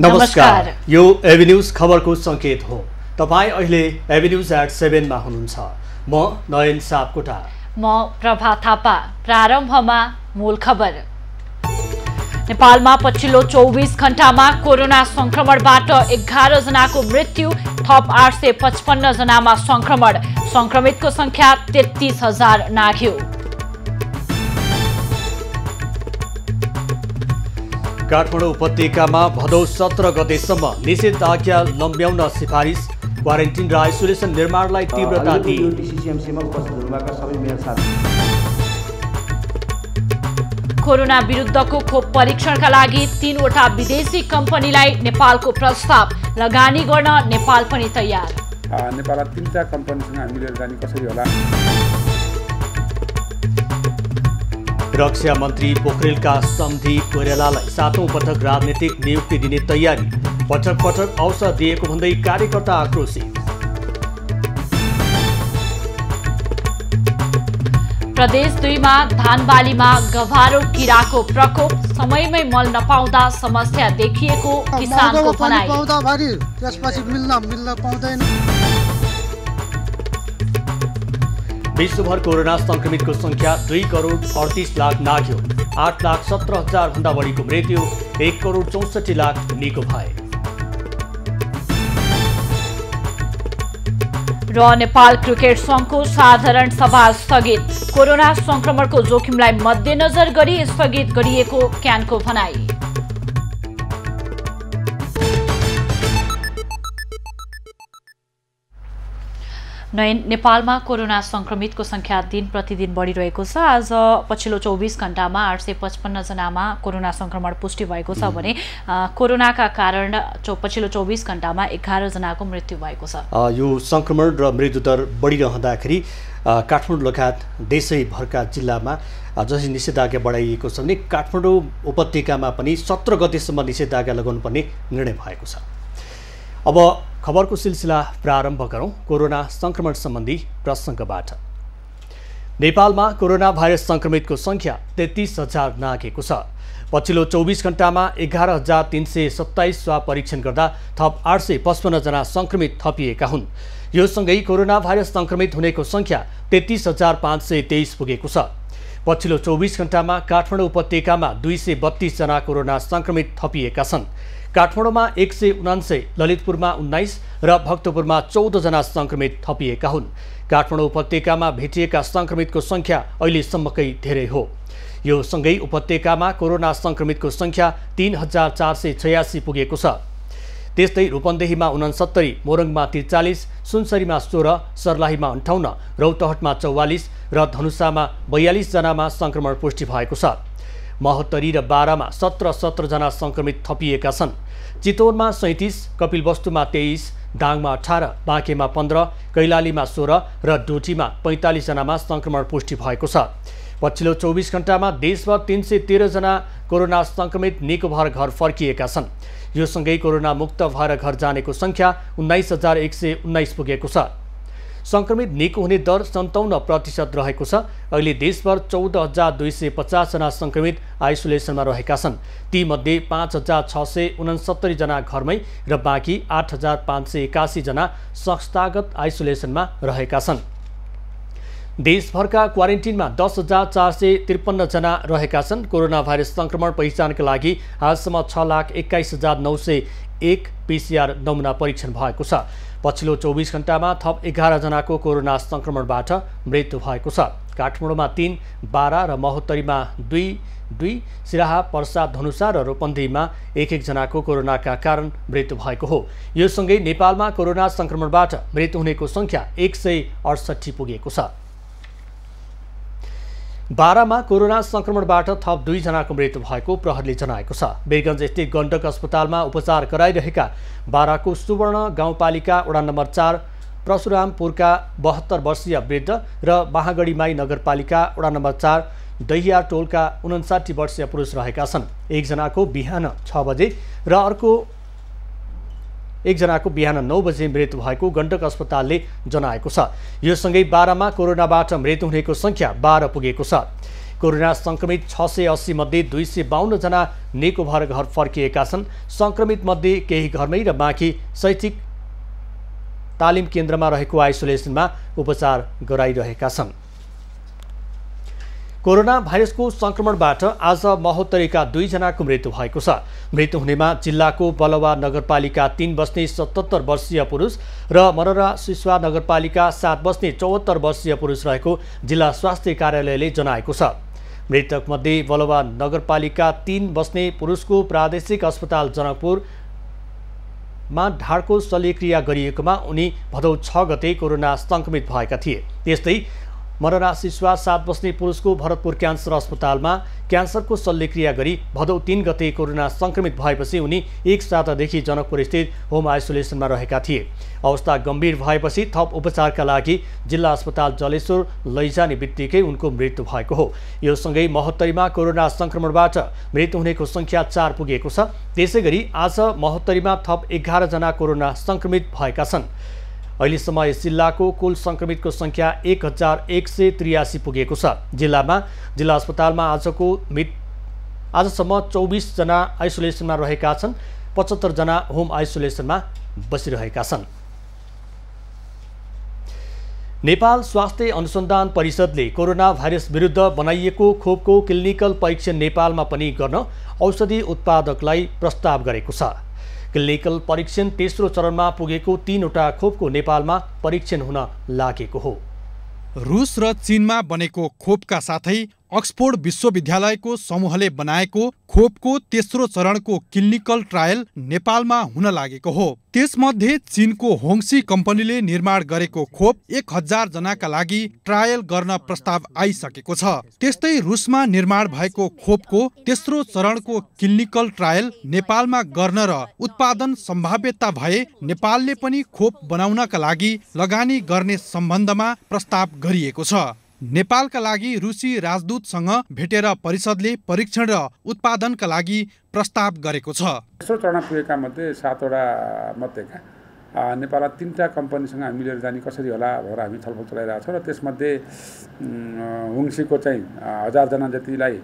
नमस्कार, यो AB news खबरको संकेत हो। तपाई अहिले एबी न्यूज एट 7 मा हुनुहुन्छ। म नयन सापकोटा, म प्रभा थापा। प्रारम्भमा मूल खबर। नेपालमा पछिल्लो 24 घण्टामा कोरोना संक्रमणबाट 11 जनाको मृत्यु, थप 855 जनामा संक्रमण। संक्रमितको संख्या 33,000 नाघ्यो। काठमाडौँ उपत्यकामा भदौ 17 गतेसम्म निषेधाज्ञा लम्ब्याउन सिफारिस। क्वारेन्टिन र आइसोलेसन निर्माणलाई तीव्रता दिए। कोरोना विरुद्धको खोप परीक्षणका लागि 3वटा विदेशी कम्पनीलाई नेपालको प्रस्ताव। लगानी गर्न नेपाल पनि तयार। नेपालमा 3टा कम्पनीसँग मिलेर जाने कसरी होला? रक्षा मन्त्री पोखरेलका सम्धी कोइरालालाई 7औं पटक राजनीतिक नियुक्ति दिने तयारी। पटक पटक अवसर दिएको भन्दै कार्यकर्ता आक्रोशित। प्रदेश 2 मा धान बालीमा गभारो किराको प्रकोप। समयमै मल नपाउँदा समस्या देखिएको किसानको भनाइ। विश्वभर कोरोना संक्रमितको संख्या 2 करोड 38 लाख नाघ्यो। 8,17,000 भन्दा बढीको मृत्यु, 1 करोड 64 लाख निको भए। र नेपाल क्रिकेट संघको साधारण सभा स्थगित। कोरोना संक्रमणको जोखिमलाई मध्यनजर गरी स्थगित गरिएको क्यानको भनाई। नेपालमा कोरोना संक्रमितको संख्या दिन प्रतिदिन बढिरहेको छ। आज पछिल्लो 24 घण्टामा 855 जनामा कोरोना संक्रमण पुष्टि भएको छ भने कोरोनाका कारण पछिल्लो 24 घण्टामा 11 जनाको मृत्यु भएको छ। यो संक्रमण र मृत्युदर बढिरहँदाखेरि काठमाडौँ लगायत देशैभरका जिल्लामा जसरी निषेधाज्ञा बढाइएको छ भने काठमाडौँ उपत्यकामा पनि 17 गतेसम्म निषेधाज्ञा लगाउनु पर्ने निर्णय भएको छ। अब खबरको सिलसिला प्रारम्भ गरौँ कोरोना संक्रमण सम्बन्धी प्रसङ्गबाट। नेपालमा कोरोना भाइरस संक्रमितको संख्या 33,000 नाघेको छ। पछिल्लो 24 घण्टामा 11,327 स्वाब परीक्षण गर्दा थप 855 जना संक्रमित थपिएका हुन्। यो सँगै कोरोना भाइरस संक्रमित हुनेको संख्या 33,523 पुगेको छ। पछिल्लो 24 घण्टामा काठमाडौँ उपत्यकामा 232 जना कोरोना संक्रमित थपिएका छन्। काठमाडौँमा 179, ललितपुरमा 19 र भक्तपुरमा 14 जना संक्रमित थपिएका हुन्। काठमाडौँ उपत्यकामा भेटिएका संक्रमितको संख्या अहिलेसम्मकै धेरै हो। यो सँगै उपत्यकामा कोरोना संक्रमितको संख्या 3,486 पुगेको छ। त्यस्तै रूपन्देहीमा 69, मोरङमा 43, सुनसरीमा 16, सर्लाहीमा 58, रौतहटमा 44 र धनुषामा 42 जनामा संक्रमण पुष्टि भएको छ। महोत्तरी र बारामा 17 जना संक्रमित थपिएका छन्। चितवनमा 37, कपिलवस्तुमा 23, दाङमा 18, बाँकेमा 15, कैलालीमा 16 र डोटीमा 45 जनामा संक्रमण पुष्टि भएको छ। पछिल्लो 24 घण्टामा देशभर 313 जना कोरोना संक्रमित निको भएर घर फर्किएका छन्। यो सँगै कोरोना मुक्त भएर घर जानेको संख्या 19,119 पुगेको छ। संक्रमित निको हुने दर 57% रहेको छ। अहिले देशभर 14,250 जना संक्रमित आइसोलेसनमा रहेका छन्। तीमध्ये 5,669 जना घरमै र बाँकी 8,581 जना संस्थागत आइसोलेसनमा रहेका छन्। देशभरका क्वारेन्टिनमा 10,453 जना रहेका छन्। कोरोना भाइरस संक्रमण पहिचानका लागि आजसम्म 6,21,901 PCR नमुना परीक्षण भएको छ। पछिल्लो 24 घण्टामा थप 11 जनाको कोरोना संक्रमणबाट मृत्यु भएको छ। काठमाडौँमा 3, बारा र महोत्तरीमा 2, सिराहा, पर्सा, धनुषा र रूपन्देहीमा 1 जनाको कोरोनाका कारण मृत्यु भएको हो। यो सँगै नेपालमा कोरोना संक्रमणबाट मृत्यु हुनेको संख्या 168 पुगेको छ। बारामा कोरोना संक्रमणबाट थप 2 जनाको मृत्यु भएको प्रहरीले जनाएको छ। वीरगञ्ज स्थित गण्डक अस्पतालमा उपचार गराइरहेका बाराको सुवर्ण गाउँपालिका वडा नम्बर 4 परशुरामपुरका 72 वर्षीय वृद्ध र महागढीमाई नगरपालिका वडा नम्बर 4 दहिया टोलका 59 वर्षीय पुरुष रहेका छन्। एकजनाको बिहान 6 बजे र अर्को एकजनाको बिहान 9 बजे मृत्यु भएको गण्डक अस्पतालले जनाएको छ। यो सँगै बारामा कोरोनाबाट मृत्यु हुनेको संख्या 12 पुगेको छ। कोरोना संक्रमित 680 मध्ये 252 जना निको भएर घर फर्किएका छन्। संक्रमित मध्ये केही घरमै र बाँकी शैक्षिक तालिम केन्द्रमा रहेको आइसोलेसनमा उपचार गराइरहेका छन्। कोरोना भाइरसको संक्रमणबाट आज महोत्तरीका 2 जनाको मृत्यु भएको छ। मृत्यु हुनेमा जिल्लाको बलवा नगरपालिका 3 बस्ने 77 वर्षीय पुरुष र मनरा सिसवा नगरपालिका 7 बस्ने 74 वर्षीय पुरुष रहेको जिल्ला स्वास्थ्य कार्यालयले जनाएको छ। मृतक मध्ये बलवा नगरपालिका 3 बस्ने पुरुषको प्रादेशिक अस्पताल जनकपुरमा ढाडको शल्यक्रिया गरिएकोमा उनी भदौ 6 गते कोरोना संक्रमित भएका थिए। त्यस्तै मनरा सिसवा 7 बस्ने पुरुषको भरतपुर क्यान्सर अस्पतालमा क्यान्सरको शल्यक्रिया गरी भदौ 3 गते कोरोना संक्रमित भएपछि उनी 1 सातादेखि जनकपुर स्थित होम आइसोलेसनमा रहेका थिए। अवस्था गम्भीर भएपछि थप उपचारका लागि जिल्ला अस्पताल जलेश्वर लैजाने बित्तिकै उनको मृत्यु भएको हो। यो सँगै महोत्तरीमा कोरोना संक्रमणबाट मृत्यु हुनेको संख्या 4 पुगेको छ। त्यसैगरी आज महोत्तरीमा थप 11 जना कोरोना संक्रमित भएका छन्। अहिलेसम्म यस जिल्लाको कुल संक्रमितको संख्या 1183 पुगेको छ। जिल्लामा जिल्ला अस्पतालमा आजसम्म 24 जना आइसोलेसनमा रहेका छन्। 75 जना होम आइसोलेसनमा बसिरहेका छन्। नेपाल स्वास्थ्य अनुसन्धान परिषदले कोरोना भाइरस विरुद्ध बनाइएको खोपको क्लिनिकल परीक्षण नेपालमा पनि गर्न औषधि उत्पादकलाई प्रस्ताव गरेको छ। क्लिनिकल परीक्षण तेस्रो चरणमा पुगेको 3वटा खोपको नेपालमा परीक्षण हुन लागेको हो। रुस र चीनमा बनेको खोपका साथै अक्सफोर्ड विश्वविद्यालयको समूहले बनाएको खोपको तेस्रो चरणको क्लिनिकल ट्रायल नेपालमा हुन लागेको हो। त्यसमध्ये चीनको होङसी कम्पनीले निर्माण गरेको खोप 1000 जनाका लागि ट्रायल गर्न प्रस्ताव आइसकेको छ। त्यस्तै रुसमा निर्माण भएको खोपको तेस्रो चरणको क्लिनिकल ट्रायल नेपालमा गर्न र उत्पादन सम्भाव्यता भए नेपालले पनि खोप बनाउनका लागि लगानी गर्ने सम्बन्धमा प्रस्ताव गरिएको छ। नेपालका लागि रुसी राजदूतसँग भेटेर परिषदले परीक्षण र उत्पादनका लागि प्रस्ताव गरेको छ। तेस्रो चरण पुगेका मध्ये 7वटा मध्येका नेपालमा 3टा कम्पनीसँग मिलेर जाने कसरी होला भनेर हामी छलफल चलाइरहेको छौँ र त्यसमध्ये होङसीको चाहिँ 1000 जना जतिलाई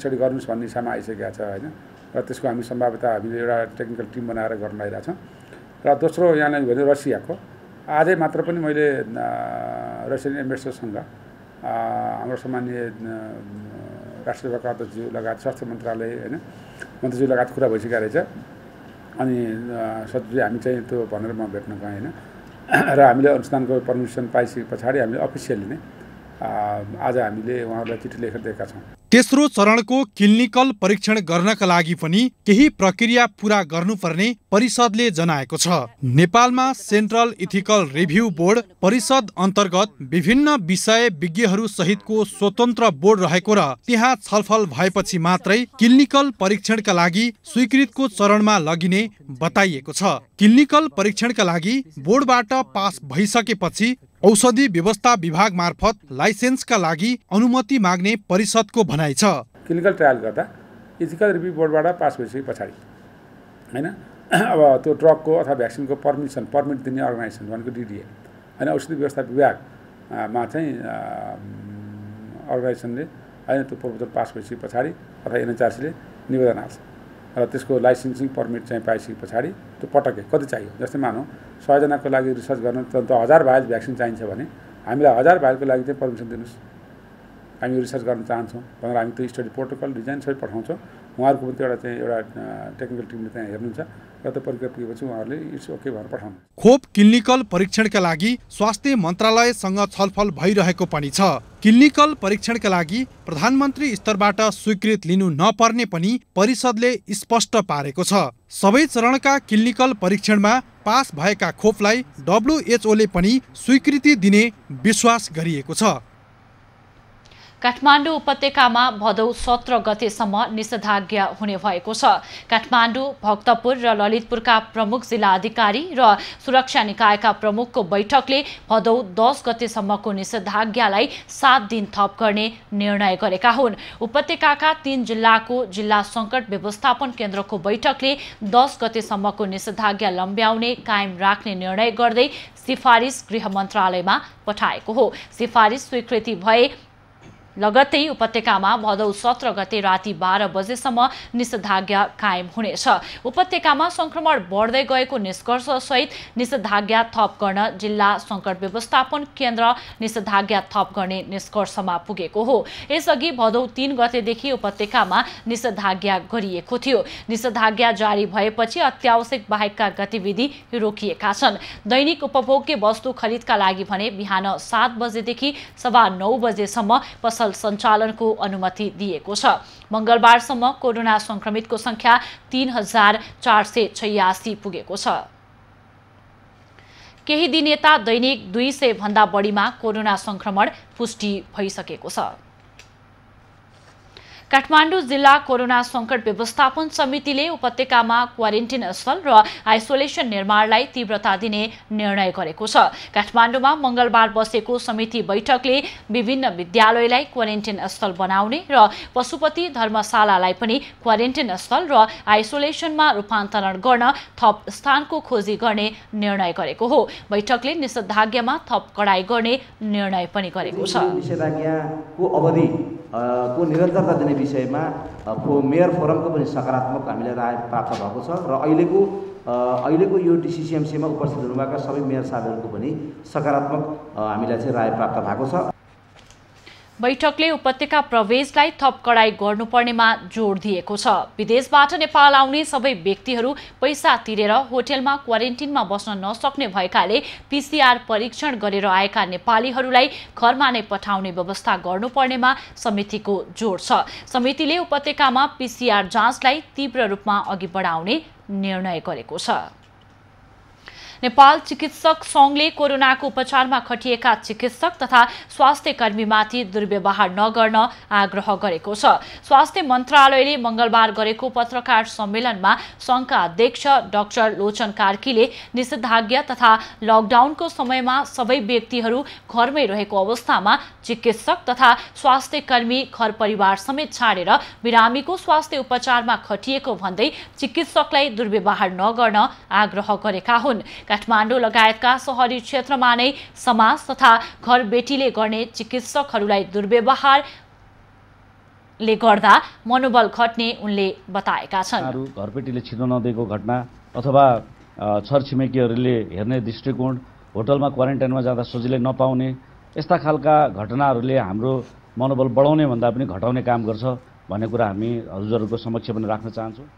स्टडी गर्नुहोस् भन्ने दिशामा आइसकेका छ होइन। र त्यसको हामी सम्भाव्यता हामीले एउटा टेक्निकल टिम बनाएर गर्न लागिरहेको छौँ। र दोस्रो यहाँलाई भने रसियाको आजै मात्र पनि मैले रसियन एम्बेसडरसँग हाम्रो सामान्य राष्ट्रिय सभाका अध्यक्षज्यू लगायत स्वास्थ्य मन्त्रालय होइन मन्त्रीज्यू लगायत कुरा भइसकेको रहेछ। अनि सचिवजी हामी चाहिँ त्यो भनेर म भेट्न गएँ होइन। र हामीले अनुसन्धानको पर्मिसन पाइसके पछाडि हामीले अफिसियली नै आज हामीले उहाँहरूलाई चिठी लेखेर दिएका छौँ। तेस्रो चरणको क्लिनिकल परीक्षण गर्नका लागि पनि केही प्रक्रिया पूरा गर्नुपर्ने परिषदले जनाएको छ। नेपालमा सेन्ट्रल इथिकल रिभ्यू बोर्ड परिषद अन्तर्गत विभिन्न विषय विज्ञहरू सहितको स्वतन्त्र बोर्ड रहेको र त्यहाँ छलफल भएपछि मात्रै क्लिनिकल परीक्षणका लागि स्वीकृतको चरणमा लगिने बताइएको छ। क्लिनिकल परीक्षणका लागि बोर्डबाट पास भइसकेपछि औषधि व्यवस्था विभाग मार्फत लाइसेन्सका लागि अनुमति माग्ने परिषदको भनाइ छ। क्लिनिकल ट्रायल गर्दा इथिकल रिभ्यू बोर्डबाट पास भइसके पछाडि होइन अब त्यो ड्रगको अथवा भ्याक्सिनको पर्मिट दिने अर्गनाइजेसन भनेको डिडिए होइन औषधि व्यवस्था विभागमा चाहिँ अर्गनाइजेसनले होइन त्यो प्रपोजल पास भइसके पछाडि अथवा एनएचआरसीले निवेदन हाल्छ र त्यसको लाइसेन्सिङ पर्मिट चाहिँ पाइसके पछाडि त्यो पटक्कै कति चाहियो। जस्तै मानौँ 100 जनाको लागि रिसर्च गर्न त 1000 भाइल भ्याक्सिन चाहिन्छ भने हामीलाई 1000 भाइलको लागि चाहिँ पर्मिसन दिनुहोस्, हामी रिसर्च गर्न चाहन्छौँ भनेर हामी त्यो स्टडी प्रोटोकल डिजाइन सबै पठाउँछौँ। उहाँहरूको पनि एउटा चाहिँ एउटा टेक्निकल टिमले त्यहाँ हेर्नुहुन्छ र त्यो प्रक्रिया पुगेपछि उहाँहरूले इट्स ओके भनेर पठाउनु। खोप क्लिनिकल परीक्षणका लागि स्वास्थ्य मन्त्रालयसँग छलफल भइरहेको पनि छ। क्लिनिकल परीक्षणका लागि प्रधानमन्त्री स्तरबाट स्वीकृत लिनु नपर्ने पनि परिषदले स्पष्ट पारेको छ। सबै चरणका क्लिनिकल परीक्षणमा पास भएका खोपलाई WHO ले पनि स्वीकृति दिने विश्वास गरिएको छ। काठमाडौँ उपत्यकामा भदौ 17 गतेसम्म निषेधाज्ञा हुने भएको छ। काठमाडौँ, भक्तपुर र ललितपुरका प्रमुख जिल्ला अधिकारी र सुरक्षा निकायका प्रमुखको बैठकले भदौ 10 गतेसम्मको निषेधाज्ञालाई 7 दिन थप गर्ने निर्णय गरेका हुन्। उपत्यकाका 3 जिल्लाको जिल्ला सङ्कट व्यवस्थापन केन्द्रको बैठकले 10 गतेसम्मको निषेधाज्ञा लम्ब्याउने कायम राख्ने निर्णय गर्दै सिफारिस गृह मन्त्रालयमा पठाएको हो। सिफारिस स्वीकृति भए लगत्तै उपत्यकामा भदौ 17 गते राति 12 बजेसम्म निषेधाज्ञा कायम हुनेछ। उपत्यकामा संक्रमण बढ्दै गएको निष्कर्षसहित निषेधाज्ञा थप गर्न जिल्ला संकट व्यवस्थापन केन्द्र निषेधाज्ञा थप गर्ने निष्कर्षमा पुगेको हो। यसअघि भदौ 3 गतेदेखि उपत्यकामा निषेधाज्ञा गरिएको थियो। निषेधाज्ञा जारी भएपछि अत्यावश्यक बाहेकका गतिविधि रोकिएका छन्। दैनिक उपभोग्य वस्तु खरिदका लागि भने बिहान 7 बजेदेखि सवा 9 बजेसम्म पसल सञ्चालनको अनुमति दिएको छ। मंगलबारसम्म कोरोना संक्रमितको संख्या 3486 पुगेको छ। केही दिन यता दैनिक 200 भन्दा बढीमा कोरोना संक्रमण पुष्टि भइसकेको छ। काठमाडौँ जिल्ला कोरोना संकट व्यवस्थापन समितिले उपत्यकामा क्वारेन्टिन स्थल र आइसोलेसन निर्माणलाई तीव्रता दिने निर्णय गरेको छ। काठमाडौँमा मंगलबार बसेको समिति बैठकले विभिन्न विद्यालयलाई क्वारेन्टिन स्थल बनाउने र पशुपति धर्मशालालाई पनि क्वारेन्टिन स्थल र आइसोलेसनमा रूपान्तरण गर्न थप स्थानको खोजी गर्ने निर्णय गरेको हो। बैठकले निषेधाज्ञामा थप कडाई गर्ने निर्णय पनि गरेको छ। निषेधाज्ञाको अवधि को निरन्तरता दिने विषयमा मेयर फोरमको पनि सकारात्मक हामीले राय प्राप्त भएको छ र अहिलेको यो डिसिसिएमसीमा उपस्थित हुनुभएका सबै मेयर साहबहरूको पनि सकारात्मक हामीलाई चाहिँ राय प्राप्त भएको छ। बैठकले उपत्यका प्रवेशलाई थप कडाई गर्नुपर्नेमा जोड दिएको छ। विदेशबाट नेपाल आउने सबै व्यक्तिहरू पैसा तिरेर होटलमा क्वारेन्टिनमा बस्न नसक्ने भएकाले पीसीआर परीक्षण गरेर आएका नेपालीहरूलाई घरमा नै पठाउने व्यवस्था गर्नुपर्नेमा समितिको जोड छ। समितिले उपत्यकामा पीसीआर जाँचलाई तीव्र रूपमा अघि बढाउने निर्णय गरेको छ। नेपाल चिकित्सक संघले कोरोनाको उपचारमा खटिएका चिकित्सक तथा स्वास्थ्य कर्मीमाथि दुर्व्यवहार नगर्न आग्रह गरेको छ। स्वास्थ्य मन्त्रालयले मंगलबार गरेको पत्रकार सम्मेलनमा संघका अध्यक्ष डाक्टर लोचन कार्कीले निषेधाज्ञा तथा लकडाउनको समयमा सबै व्यक्तिहरू घरमै रहेको अवस्थामा चिकित्सक तथा स्वास्थ्य कर्मी घर परिवार समेत छाडेर बिरामीको स्वास्थ्य उपचारमा खटिएको भन्दै चिकित्सकलाई दुर्व्यवहार नगर्न आग्रह गरेका हुन्। काठमाडौँ लगायतका शहरी क्षेत्रमा नै समाज तथा घरबेटीले गर्ने चिकित्सकहरूलाई दुर्व्यवहारले गर्दा मनोबल घट्ने उनले बताएका छन्। घरबेटीले छिर्न नदिएको घटना अथवा छरछिमेकीहरूले हेर्ने दृष्टिकोण, होटलमा क्वारेन्टाइनमा जाँदा सजिलै नपाउने, यस्ता खालका घटनाहरूले हाम्रो मनोबल बढाउने भन्दा पनि घटाउने काम गर्छ भन्ने कुरा हामी हजुरहरूको समक्ष पनि राख्न चाहन्छौँ।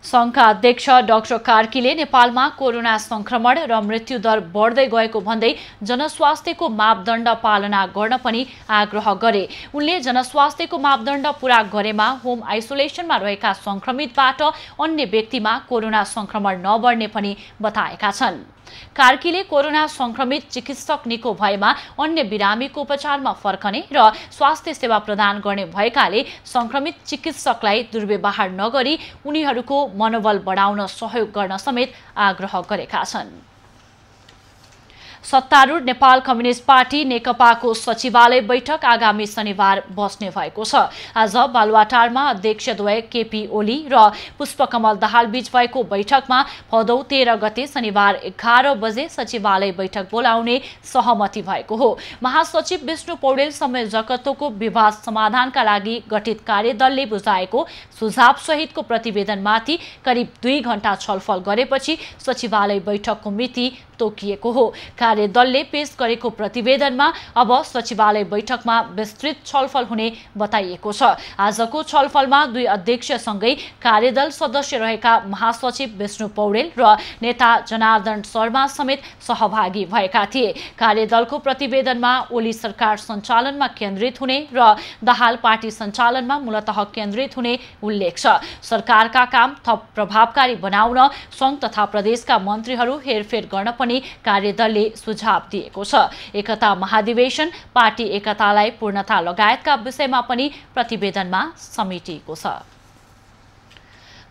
संघका अध्यक्ष डाक्टर कार्कीले नेपालमा कोरोना संक्रमण र मृत्युदर बढ्दै गएको भन्दै जनस्वास्थ्यको मापदण्ड पालना गर्न पनि आग्रह गरे। उनले जनस्वास्थ्यको मापदण्ड पूरा गरेमा होम आइसोलेसनमा रहेका संक्रमितबाट अन्य व्यक्तिमा कोरोना संक्रमण नबढ्ने पनि बताएका छन्। कार्कीले कोरोना संक्रमित चिकित्सक निको भएमा अन्य बिरामीको उपचारमा फर्कने र स्वास्थ्य सेवा प्रदान गर्ने भएकाले संक्रमित चिकित्सकलाई दुर्व्यवहार नगरी उनीहरूको मनोबल बढाउन सहयोग गर्न समेत आग्रह गरेका छन्। सत्तारूढ नेपाल कम्युनिस्ट पार्टी नेकपाको सचिवालय बैठक आगामी शनिबार बस्ने भएको छ। आज बालुवाटारमा अध्यक्षद्वय केपी ओली र पुष्पकमल दाहाल बीच भएको बैठकमा भदौ 13 गते शनिबार 11 बजे सचिवालय बैठक बोलाउने सहमति भएको हो। महासचिव विष्णु पौडेल संयोजकत्वको विवाद समाधानका लागि गठित कार्यदलले बुझाएको सुझाव सहितको प्रतिवेदनमाथि करिब 2 घण्टा छलफल गरेपछि सचिवालय बैठकको मिति तोकिएको हो। कार्यदलले पेश गरेको प्रतिवेदनमा अब सचिवालय बैठकमा विस्तृत छलफल हुने बताइएको छ। आजको छलफलमा 2 अध्यक्षसँगै कार्यदल सदस्य रहेका महासचिव विष्णु पौडेल र नेता जनार्दन शर्मा समेत सहभागी भएका थिए। कार्यदलको प्रतिवेदनमा ओली सरकार सञ्चालनमा केन्द्रित हुने र दाहाल पार्टी सञ्चालनमा मूलतः केन्द्रित हुने उल्लेख छ। सरकारका काम थप प्रभावकारी बनाउन संघ तथा प्रदेशका मन्त्रीहरू हेरफेर गर्न पनि कार्यदलले सुझाव दिएको छ। एकता महाधिवेशन, पार्टी एकतालाई पूर्णता लगायतका विषयमा पनि प्रतिवेदनमा समेटिएको छ।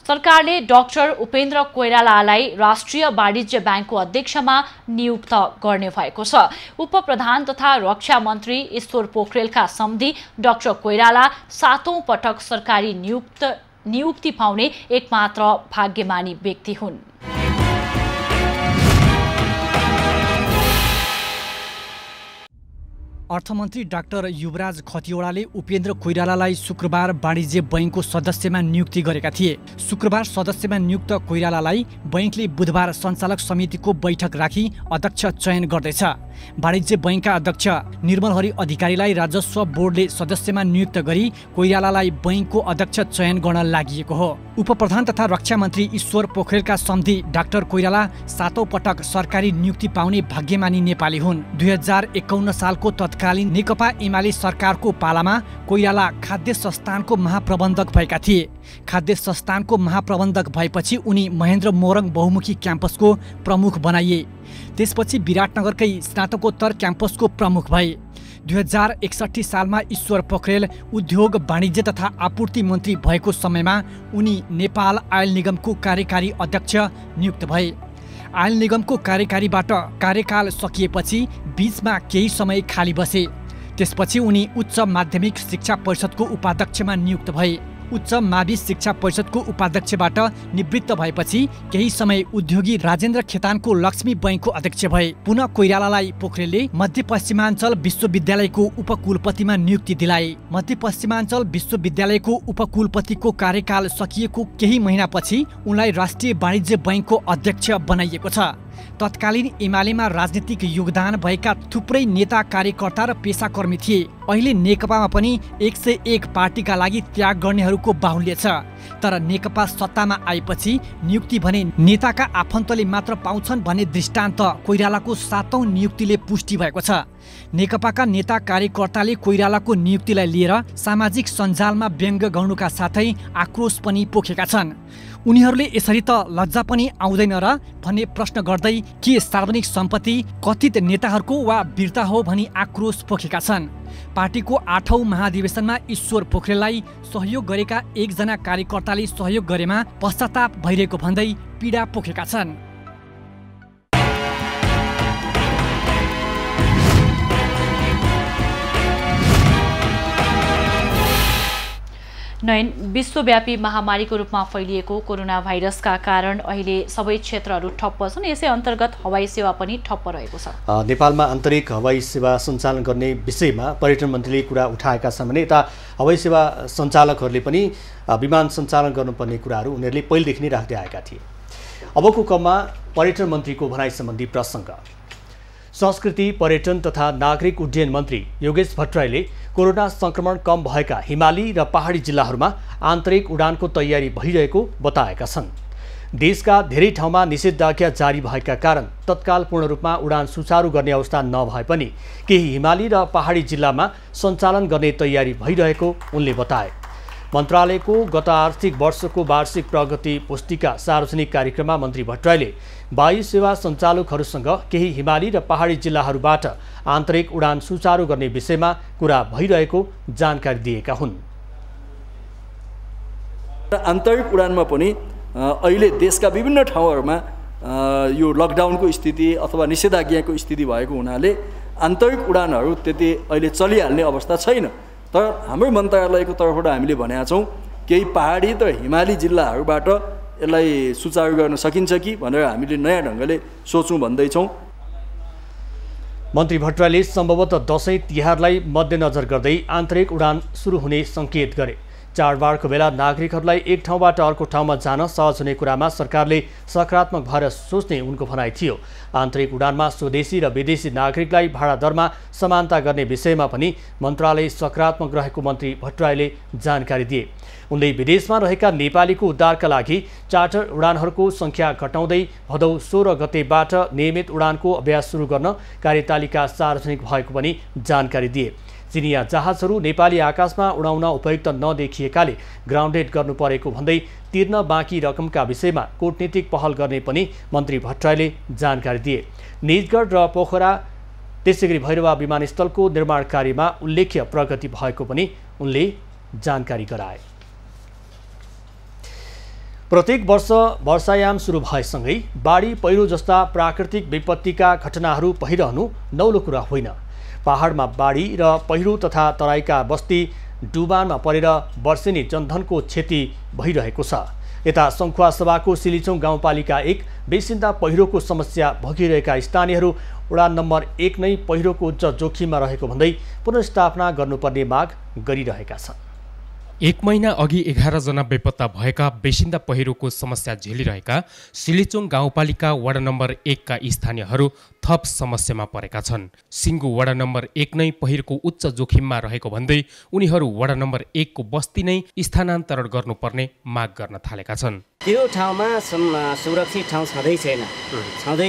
सरकारले डाक्टर उपेन्द्र कोइरालालाई राष्ट्रिय वाणिज्य ब्याङ्कको अध्यक्षमा नियुक्त गर्ने भएको छ। उपप्रधान तथा रक्षा मन्त्री ईश्वर पोखरेलका सम्धी डाक्टर कोइराला 7औं पटक सरकारी नियुक्ति पाउने एकमात्र भाग्यमानी व्यक्ति हुन्। अर्थमन्त्री डाक्टर युवराज खतिवडाले उपेन्द्र कोइरालालाई शुक्रबार वाणिज्य बैंकको सदस्यमा नियुक्ति गरेका थिए। शुक्रबार सदस्यमा नियुक्त कोइरालालाई बैंकले बुधबार सञ्चालक समितिको बैठक राखी अध्यक्ष चयन गर्दैछ। वाणिज्य बैंकका अध्यक्ष निर्मलहरि अधिकारीलाई राजस्व बोर्डले सदस्यमा नियुक्त गरी कोइरालालाई बैंकको अध्यक्ष चयन गर्न लागि हो। उपप्रधान तथा रक्षा मन्त्री ईश्वर पोखरेलका सम्धी डाक्टर कोइराला 7औं पटक सरकारी नियुक्ति पाउने भाग्यमानी नेपाली हुन्। 2051 सालको तत्कालीन नेकपा एमाले सरकारको पालामा कोइराला खाद्य संस्थानको महाप्रबन्धक भएका थिए। खाद्य संस्थानको महाप्रबन्धक भएपछि उनी महेन्द्र मोरङ बहुमुखी क्याम्पसको प्रमुख बनाइए। त्यसपछि विराटनगरकै स्नातकोत्तर क्याम्पसको प्रमुख भए। 2061 सालमा ईश्वर पोखरेल उद्योग वाणिज्य तथा आपूर्ति मन्त्री भएको समयमा उनी नेपाल आयल निगमको कार्यकारी अध्यक्ष नियुक्त भए। आयल निगमको कार्यकारीबाट कार्यकाल सकिएपछि बीचमा केही समय खाली बसे। त्यसपछि उनी उच्च माध्यमिक शिक्षा परिषदको उपाध्यक्षमा नियुक्त भए। उच्च मावि शिक्षा परिषदको उपाध्यक्षबाट निवृत्त भएपछि केही समय उद्योगी राजेन्द्र खेतानको लक्ष्मी बैंकको अध्यक्ष भए। पुनः कोइरालालाई पोखरेलले मध्यपश्चिमाञ्चल विश्वविद्यालयको उपकुलपतिमा नियुक्ति दिलाए। मध्यपश्चिमाञ्चल विश्वविद्यालयको उपकुलपतिको कार्यकाल सकिएको केही महिनापछि उनलाई राष्ट्रिय वाणिज्य बैंकको अध्यक्ष बनाइएको छ। तत्कालीन एमालेमा राजनीतिक योगदान भएका थुप्रै नेता कार्यकर्ता र पेसाकर्मी थिए। अहिले नेकपामा पनि 101 पार्टीका लागि त्याग गर्नेहरूको बाहुल्य छ। तर नेकपा सत्तामा आएपछि नियुक्ति भने नेताका आफन्तले मात्र पाउँछन् भन्ने दृष्टान्त कोइरालाको 7औं नियुक्तिले पुष्टि भएको छ। नेकपाका नेता कार्यकर्ताले कोइरालाको नियुक्तिलाई लिएर सामाजिक सञ्जालमा व्यङ्ग्य गर्नुका साथै आक्रोश पनि पोखेका छन्। उनीहरूले यसरी त लज्जा पनि आउँदैन र भन्ने प्रश्न गर्दै के सार्वजनिक सम्पत्ति कथित नेताहरूको वा वीरता हो भनी आक्रोश पोखेका छन्। पार्टीको 8औं महाधिवेशनमा ईश्वर पोखरेललाई सहयोग गरेका एकजना कार्यकर्ताले सहयोग गरेमा पश्चाताप भइरहेको भन्दै पीडा पोखेका छन्। नयन, विश्वव्यापी महामारीको रूपमा फैलिएको कोरोना भाइरसका कारण अहिले सबै क्षेत्रहरू ठप्प छन्। यसै अन्तर्गत हवाई सेवा पनि ठप्प रहेको छ। नेपालमा आन्तरिक हवाई सेवा सञ्चालन गर्ने विषयमा पर्यटन मन्त्रीले कुरा उठाएका छन् भने यता हवाई सेवा सञ्चालकहरूले पनि विमान सञ्चालन गर्नुपर्ने कुराहरू उनीहरूले पहिलेदेखि नै राख्दै आएका थिए। अबको क्रममा पर्यटन मन्त्रीको भनाइ सम्बन्धी प्रसङ्ग। संस्कृति, पर्यटन तथा नागरिक उड्डयन मन्त्री योगेश भट्टराईले कोरोना संक्रमण कम भएका हिमाली र पहाडी जिल्लाहरूमा आन्तरिक उडानको तयारी भइरहेको बताएका छन्। देशका धेरै ठाउँमा निषेधाज्ञा जारी भएका कारण तत्काल पूर्ण रूपमा उडान सुचारू गर्ने अवस्था नभए पनि केही हिमाली र पहाडी जिल्लामा सञ्चालन गर्ने तयारी भइरहेको उनले बताए। मन्त्रालयको गत आर्थिक वर्षको वार्षिक प्रगति पुस्तिका सार्वजनिक कार्यक्रममा मन्त्री भट्टराईले वायु सेवा सञ्चालकहरूसँग केही हिमाली र पहाडी जिल्लाहरूबाट आन्तरिक उडान सुचारू गर्ने विषयमा कुरा भइरहेको जानकारी दिएका हुन्। आन्तरिक उडानमा पनि अहिले देशका विभिन्न ठाउँहरूमा यो लकडाउनको स्थिति अथवा निषेधाज्ञाको स्थिति भएको हुनाले आन्तरिक उडानहरू त्यति अहिले चलिहाल्ने अवस्था छैन। तर हाम्रो मन्त्रालयको तर्फबाट हामीले भनेका छौँ केही पहाडी र हिमाली जिल्लाहरूबाट यसलाई सुचारू गर्न सकिन्छ कि भनेर हामीले नयाँ ढङ्गले सोचौँ भन्दैछौँ। मन्त्री भट्टराईले सम्भवतः दसैँ तिहारलाई मध्यनजर गर्दै आन्तरिक उडान सुरु हुने सङ्केत गरे। चाडबाडको बेला नागरिकहरूलाई एक ठाउँबाट अर्को ठाउँमा जान सहज हुने कुरामा सरकारले सकारात्मक भएर सोच्ने उनको भनाइ थियो। आन्तरिक उडानमा स्वदेशी र विदेशी नागरिकलाई भाडा दरमा समानता गर्ने विषयमा पनि मन्त्रालय सकारात्मक रहेको मन्त्री भट्टराईले जानकारी दिए। उनले विदेशमा रहेका नेपालीको उद्धारका लागि चार्टर उडानहरूको सङ्ख्या घटाउँदै भदौ 16 गतेबाट नियमित उडानको अभ्यास सुरु गर्न कार्यतालिका सार्वजनिक भएको पनि जानकारी दिए। चिनिया जहाजहरू नेपाली आकाशमा उडाउन उपयुक्त नदेखिएकाले ग्राउन्डेड गर्नु परेको भन्दै तिर्न बाँकी रकमका विषयमा कूटनीतिक पहल गर्ने पनि मन्त्री भट्टराईले जानकारी दिए। निजगढ र पोखरा त्यसैगरी भैरवा विमानस्थलको निर्माण कार्यमा उल्लेख्य प्रगति भएको पनि उनले जानकारी गराए। प्रत्येक वर्ष वर्षायाम सुरु भएसँगै बाढी पहिरो जस्ता प्राकृतिक विपत्तिका घटनाहरू भइरहनु नौलो कुरा होइन। पहाडमा बाढी र पहिरो तथा तराईका बस्ती डुबानमा परेर वर्षेनी जनधनको क्षति भइरहेको छ। यता सङ्खुवासभाको सिलिचोङ गाउँपालिका 1 बेसिन्दा पहिरोको समस्या भोगिरहेका स्थानीयहरू वडा नम्बर 1 नै पहिरोको उच्च जोखिममा रहेको भन्दै पुनर्स्थापना गर्नुपर्ने माग गरिरहेका छन्। 1 महिना अघि 11 जना बेपत्ता भएका बेसिन्दा पहिरोको समस्या झेलिरहेका सिलिचोङ गाउँपालिका वडा नम्बर 1 का स्थानीयहरू थप समस्यामा परेका छन्। सिङ्गु वडा नम्बर 1 नै पहिरोको उच्च जोखिममा रहेको भन्दै उनीहरू वडा नम्बर 1 को बस्ती नै स्थानान्तरण गर्नुपर्ने माग गर्न थालेका छन्। त्यो ठाउँमा सुरक्षित ठाउँ छँदै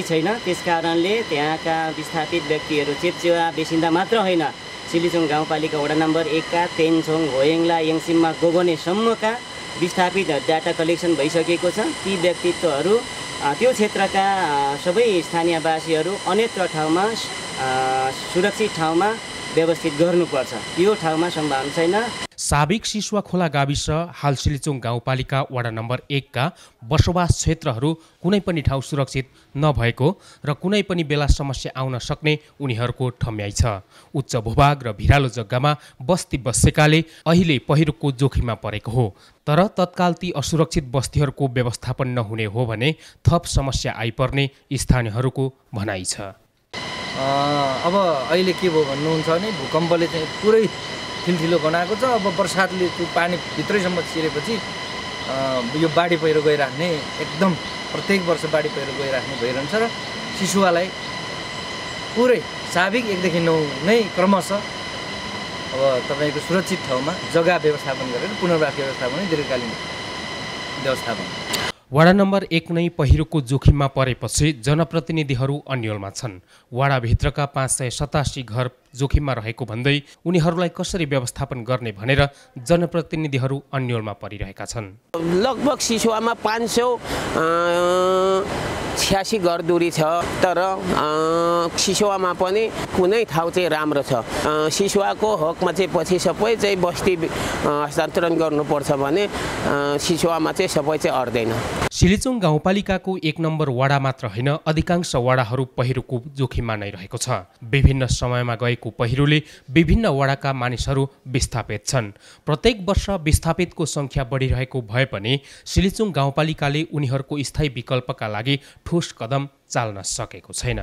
छैन। त्यसकारणले त्यहाँका विस्थापित व्यक्तिहरू चेप्चेवा बेसिन्दा मात्र होइन, सिलिचोङ गाउँपालिका वडा नम्बर 1 का तेन्चोङ, होयेङला, यङसिममा गोगनेसम्मका विस्थापित डाटा कलेक्सन भइसकेको छ। ती व्यक्तित्वहरू त्यो क्षेत्रका सबै स्थानीयवासीहरू अन्यत्र ठाउँमा सुरक्षित ठाउँमा व्यवस्थित गर्नुपर्छ। यो ठाउँमा सम्भावना छैन। साबिक सिसुवा खोला गाविस हाल सिलिचोङ गाउँपालिका वडा नम्बर 1 का बसोबास क्षेत्रहरू कुनै पनि ठाउँ सुरक्षित नभएको र कुनै पनि बेला समस्या आउन सक्ने उनीहरूको ठम्याइ छ। उच्च भूभाग र भिरालो जग्गामा बस्ती बसेकाले अहिले पहिरोको जोखिममा परेको हो। तर तत्काल ती असुरक्षित बस्तीहरूको व्यवस्थापन नहुने हो भने थप समस्या आइपर्ने स्थानीयहरूको भनाइ छ। अब अहिले के भयो भन्नुहुन्छ भने भूकम्पले चाहिँ पुरै ठिलठिलो बनाएको छ। अब बर्सातले त्यो पानी भित्रैसम्म छिरेपछि यो बाढी पहिरो गइराख्ने एकदम प्रत्येक वर्ष बाढी पहिरो गइराख्ने भइरहन्छ र सिसुवालाई पुरै साबिक 1 देखि 9 नै क्रमशः अब तपाईँको सुरक्षित ठाउँमा जग्गा व्यवस्थापन गरेर पुनर्वास व्यवस्थापन दीर्घकालीन व्यवस्थापन। वडा नम्बर 1 नै पहिरोको जोखिममा परेपछि जनप्रतिनिधिहरू अन्यलमा छन्। वडाभित्रका 587 घर जोखिममा रहेको भन्दै उनीहरूलाई कसरी व्यवस्थापन गर्ने भनेर जनप्रतिनिधिहरू अन्यलमा परिरहेका छन्। लगभग सिसुवामा 586 घर दूरी छ, तर सिसुवामा पनि कुनै ठाउँ चाहिँ राम्रो छ। सिसुवाको हकमा चाहिँ पछि सबै चाहिँ बस्ती हस्तान्तरण गर्नुपर्छ भने सिसुवामा चाहिँ सबै चाहिँ अट्दैन। सिलिचोङ गाउँपालिकाको 1 नम्बर वडा मात्र होइन, अधिकांश वडाहरू पहिरोको जोखिममा नै रहेको छ। विभिन्न समयमा गएको पहिरोले विभिन्न वडाका मानिसहरू विस्थापित छन्। प्रत्येक वर्ष विस्थापितको सङ्ख्या बढिरहेको भए पनि सिलिचोङ गाउँपालिकाले उनीहरूको स्थायी विकल्पका लागि ठोस कदम चाल्न सकेको छैन।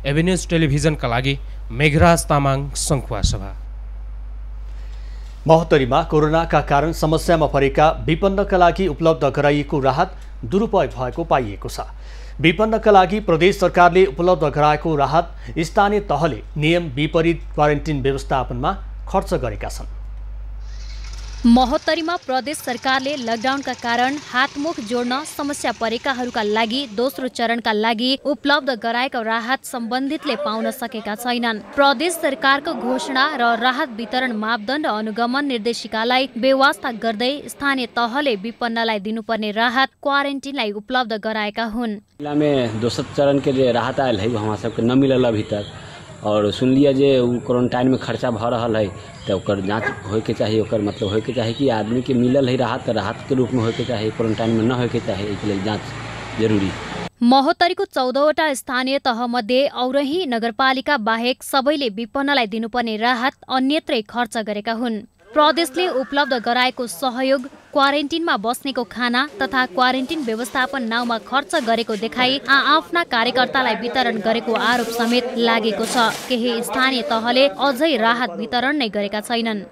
एभेन्यूज टेलिभिजनका लागि मेघराज तामाङ, सङ्खुवासभा। महोत्तरीमा कोरोनाका कारण समस्यामा परेका विपन्नका लागि उपलब्ध गराइएको राहत दुरुपयोग भएको पाइएको छ। विपन्नका लागि प्रदेश सरकारले उपलब्ध गराएको राहत स्थानीय तहले नियम विपरीत क्वारेन्टिन व्यवस्थापनमा खर्च गरेका छन्। महोत्तरीमा प्रदेश सरकारले लकडाउनका कारण हातमुख जोड्न समस्या परेकाहरूका लागि दोस्रो चरणका लागि उपलब्ध गराएको राहत सम्बन्धितले पाउन सकेका छैनन्। प्रदेश सरकारको घोषणा र राहत वितरण मापदण्ड अनुगमन निर्देशिकालाई बेवास्ता गर्दै स्थानीय तहले विपन्नलाई दिनुपर्ने राहत क्वारेन्टिनलाई उपलब्ध गराएका हुन्। में दोसर चरण के लिए राहत आयल है, वहाँ सबके न मिलल अभी तक, और सुन लिया जे क्वारंटाइन में खर्चा भ रहा है तो ओकर जाँच होके चाहिए। ओकर मतलब होके चाहिए कि आदमी के मिलल है राहत, राहत के रूप में होके चाहिए, क्वारंटाइन में न होके चाहिए, इसके लिए जाँच जरूरी। महोत्तरीको 14वटा स्थानीय तहमध्ये औरही नगरपालिका बाहेक सबैले विपन्नलाई दिनुपर्ने राहत अन्यत्रै खर्च गरेका हुन्। प्रदेशले उपलब्ध गराएको सहयोग क्वारेन्टिनमा बस्नेको खाना तथा क्वारेन्टिन व्यवस्थापन नाउँमा खर्च गरेको देखाई आफ्ना कार्यकर्तालाई वितरण गरेको आरोप समेत लागेको छ। केही स्थानीय तहले अझै राहत वितरण नै गरेका छैनन्।